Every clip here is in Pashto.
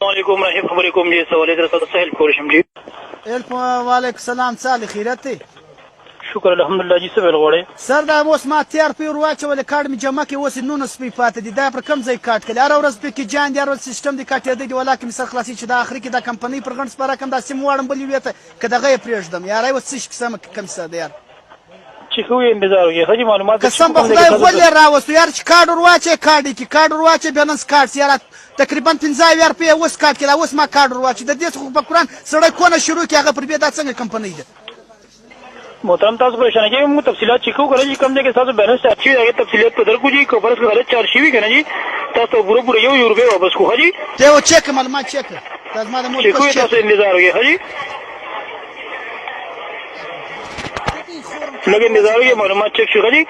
علیکم رحیم خبرې کوم جی سوالې سره تاسو هیلپ کولی شم جی وعلیکم السلام څه خیرت دی شکر الحمدلله جی څه ویل غواړئ سر دا اوس ما تیار پې ور واچولې کارډ مې جمع کړې اوس یې 19 روپۍ پاتې دي دا پر کوم ځای کاټ کړي هره ورځ پکې جان دي هره ورځ سیسټم دې کاټېدی دي ولاکې مې سر خلاصي چې دا اخري کې دا کمپنۍ پر غنډ سپاره کړم دا سیم واړم بل یوې ته که دغه یې پرېږدم یاره اوس څه کیسه مه کوم کیسه ده یار چې ښه وي انتظار وکړئ ښه جي معلومات قسم به خدای غول یې راوستو یار چې کارډ ور واچوې کارډ یې کړي کارډ ور واچوې بیلنس کارډ سي یاره تقریبا 15 روپۍ اوس کاټ کړي دا اوس ما کارډ ور واچوي د دې څخه په قرآن سړی کونه شروع کړي هغه پر بیا دا څنګه کمپنۍ ده محترم تاسو پریشانه کېږئ موږ تفصیلات چیک کوو که نه جي کوم ځای کې ستاسو بیلنس چارج شوي د هغې تفصیلات په درکو جي که فرض کړه غلط چارج شوي که نه جي تاسو ته پوره پوره 1 روپۍ واپس کوو ښه جي ته یې چیک کړه معلومات چیک کړه دا زما د مور چیک کوئ تاسو انتظار وکړئ ښه جي لږ انتظار وکړئ معلومات چیک شي ښه جي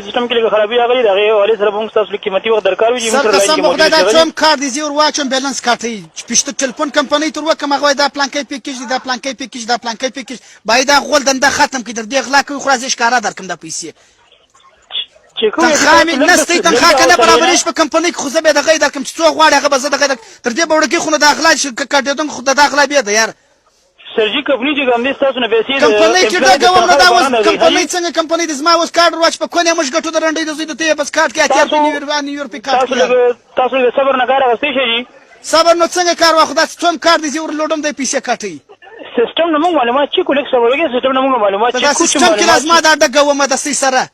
سیسټم کې لږ خرابي راغلې د هغې حوالې سره به موږ ستاسو لږ قیمتي وخت درکار وي چې موږ سره لاین کې موجود دا څوم کارډ دی زه ور واچوم بیلنس کاټوي پشته ټلیفون کمپنۍ ته ور وکړم هغه وایي دا پلانکی پیکیج دی دا پلانکی پیکیج دا پلانکی پیکیج باید دا غول دنده ختم کړي در دې غلا کوي خو راځي ښکاره درکړم دا پیسې تنخوا مې نستی تنخوا که نه برابرې شي په کمپنۍ کې خو زه به یې دغه یې درکړم چې څوک غواړي هغه به زه دغه تر دې به وړکۍ خو نه د اغلا کاټېدونکو خو د دا اغلا بیا ده یار سرجي کمپنۍ چې کوم دی ستاسو نه پیسې کمپنۍ چې ډګوم نه دا اوس کمپنۍ څنګه کمپنۍ د زما اوس کارډ ور واچ په کونې موږ ګټو د رنډۍ د زوی د ته بس کارډ کې اتیا روپۍ نیو روپۍ کارډ تاسو لږ صبر نه کار اخیستی شئ جي صبر نو څنګه کار واخلو دا څوم کارډ دی زه ور لوډم دی پیسې کاټوي سیسټم نه موږ معلومات چیک کوو لږ صبر وکړئ سیسټم نه موږ معلومات چیک کوو سیسټم کې لازم دا ډګوم د سي سره